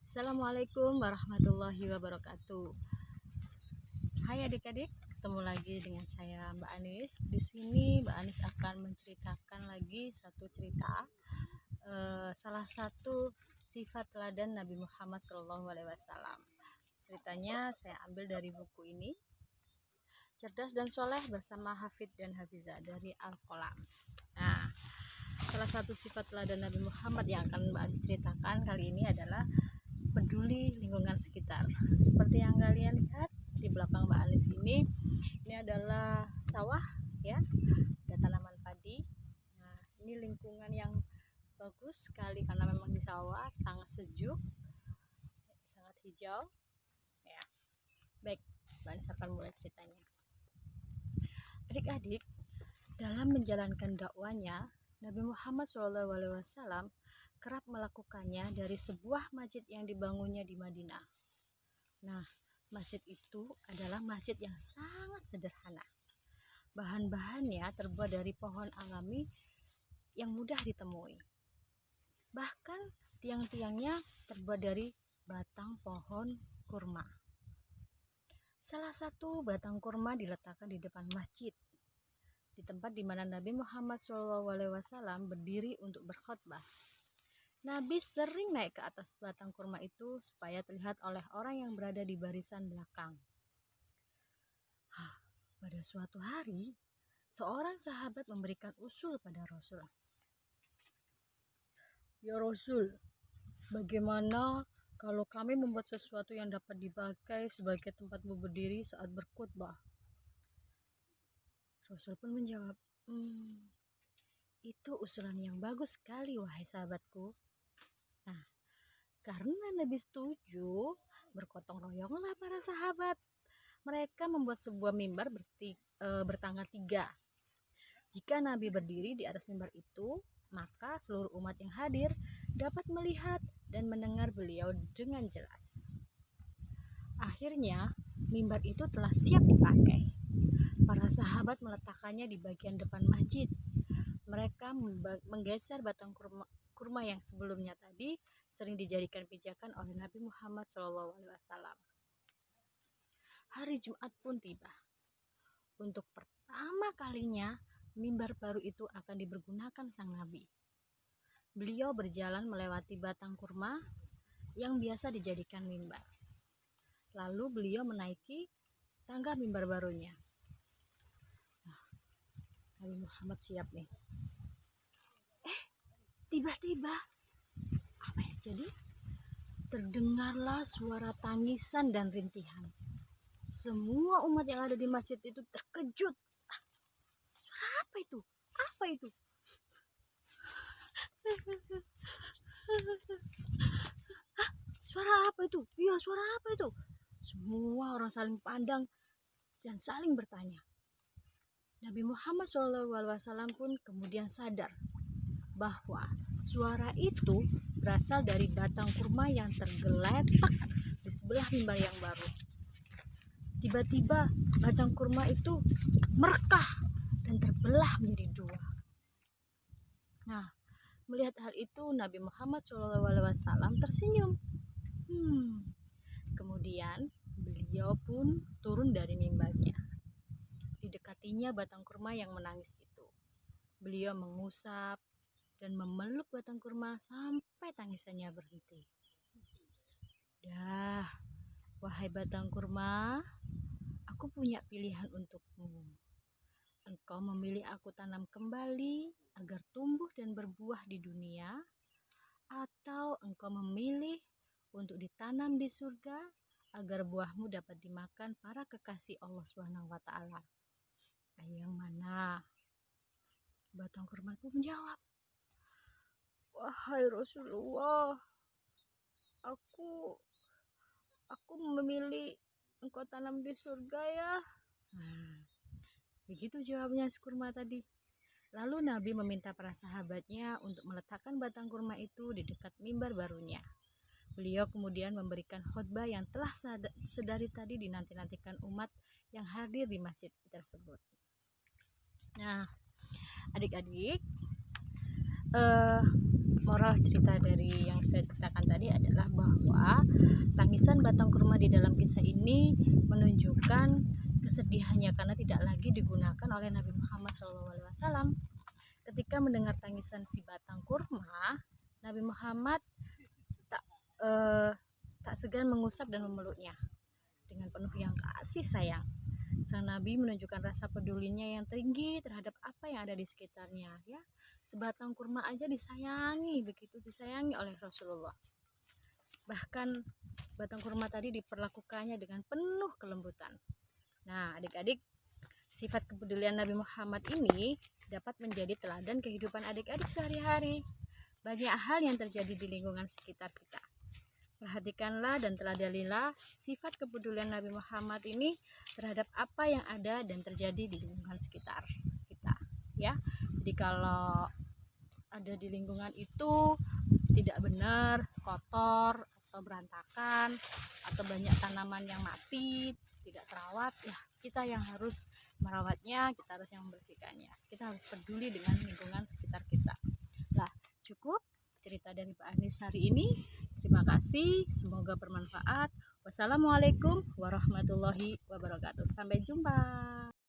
Assalamualaikum warahmatullahi wabarakatuh. Hai adik-adik, ketemu lagi dengan saya Mbak Anis. Di sini Mbak Anis akan menceritakan lagi satu cerita, salah satu sifat teladan Nabi Muhammad SAW. Ceritanya saya ambil dari buku ini, Cerdas dan Soleh bersama Hafid dan Hafizah dari Al-Qalam. Nah, salah satu sifat teladan Nabi Muhammad yang akan Mbak Anis ceritakan kali ini adalah peduli lingkungan sekitar. Seperti yang kalian lihat di belakang Mbak Anis ini adalah sawah ya, ada tanaman padi. Nah, ini lingkungan yang bagus sekali karena memang di sawah sangat sejuk, sangat hijau ya. Baik, Mbak Anis akan mulai ceritanya. Adik-adik, dalam menjalankan dakwanya, Nabi Muhammad SAW kerap melakukannya dari sebuah masjid yang dibangunnya di Madinah. Nah, masjid itu adalah masjid yang sangat sederhana. Bahan-bahannya terbuat dari pohon alami yang mudah ditemui. Bahkan tiang-tiangnya terbuat dari batang pohon kurma. Salah satu batang kurma diletakkan di depan masjid, di tempat di mana Nabi Muhammad SAW berdiri untuk berkhutbah. Nabi sering naik ke atas batang kurma itu supaya terlihat oleh orang yang berada di barisan belakang. Pada suatu hari, seorang sahabat memberikan usul pada Rasul. Ya Rasul, bagaimana kalau kami membuat sesuatu yang dapat dipakai sebagai tempatmu berdiri saat berkhutbah? Rasul pun menjawab, itu usulan yang bagus sekali wahai sahabatku. Nah, karena Nabi setuju, bergotong royonglah para sahabat. Mereka membuat sebuah mimbar bertangga 3. Jika Nabi berdiri di atas mimbar itu, maka seluruh umat yang hadir dapat melihat dan mendengar beliau dengan jelas. Akhirnya, mimbar itu telah siap dipakai. Para sahabat meletakkannya di bagian depan masjid. Mereka menggeser batang kurma yang sebelumnya tadi sering dijadikan pijakan oleh Nabi Muhammad SAW. Hari Jumat pun tiba. Untuk pertama kalinya, mimbar baru itu akan dipergunakan sang Nabi. Beliau berjalan melewati batang kurma yang biasa dijadikan mimbar. Lalu beliau menaiki tangga mimbar barunya. Nah, Nabi Muhammad siap nih. Tiba-tiba, apa yang jadi? Terdengarlah suara tangisan dan rintihan. Semua umat yang ada di masjid itu terkejut. Suara apa itu? Apa itu? Suara apa itu? Iya, suara apa itu? Semua orang saling pandang dan saling bertanya. Nabi Muhammad SAW pun kemudian sadar bahwa suara itu berasal dari batang kurma yang tergeletak di sebelah mimbar yang baru. Tiba-tiba batang kurma itu merekah dan terbelah menjadi 2. Nah, melihat hal itu Nabi Muhammad SAW tersenyum. Kemudian beliau pun turun dari mimbarnya. Didekatinya batang kurma yang menangis itu. Beliau mengusap dan memeluk batang kurma sampai tangisannya berhenti. Dah, wahai batang kurma, aku punya pilihan untukmu. Engkau memilih aku tanam kembali agar tumbuh dan berbuah di dunia, atau engkau memilih untuk ditanam di surga agar buahmu dapat dimakan para kekasih Allah SWT. Ayo yang mana? Batang kurma itu menjawab, wahai Rasulullah, aku memilih engkau tanam di surga ya. Begitu jawabnya si kurma tadi. Lalu Nabi meminta para sahabatnya untuk meletakkan batang kurma itu di dekat mimbar barunya. Beliau kemudian memberikan khutbah yang telah sedari tadi dinanti-nantikan umat yang hadir di masjid tersebut. Nah, adik-adik, eh, moral cerita dari yang saya ceritakan tadi adalah bahwa tangisan batang kurma di dalam kisah ini menunjukkan kesedihannya karena tidak lagi digunakan oleh Nabi Muhammad SAW. Ketika mendengar tangisan si batang kurma, Nabi Muhammad tak eh, tak segan mengusap dan memeluknya dengan penuh yang kasih sayang. Sang Nabi menunjukkan rasa pedulinya yang tinggi terhadap apa yang ada di sekitarnya. Ya, sebatang kurma aja disayangi, begitu disayangi oleh Rasulullah. Bahkan batang kurma tadi diperlakukannya dengan penuh kelembutan. Nah, adik-adik, sifat kepedulian Nabi Muhammad ini dapat menjadi teladan kehidupan adik-adik sehari-hari. Banyak hal yang terjadi di lingkungan sekitar kita. Perhatikanlah dan teladanilah sifat kepedulian Nabi Muhammad ini terhadap apa yang ada dan terjadi di lingkungan sekitar kita. Ya, jadi kalau ada di lingkungan itu tidak benar, kotor atau berantakan, atau banyak tanaman yang mati, tidak terawat, ya kita yang harus merawatnya, kita harus yang membersihkannya. Kita harus peduli dengan lingkungan sekitar kita. Nah, cukup cerita dari Pak Anies hari ini. Terima kasih, semoga bermanfaat. Wassalamualaikum warahmatullahi wabarakatuh. Sampai jumpa.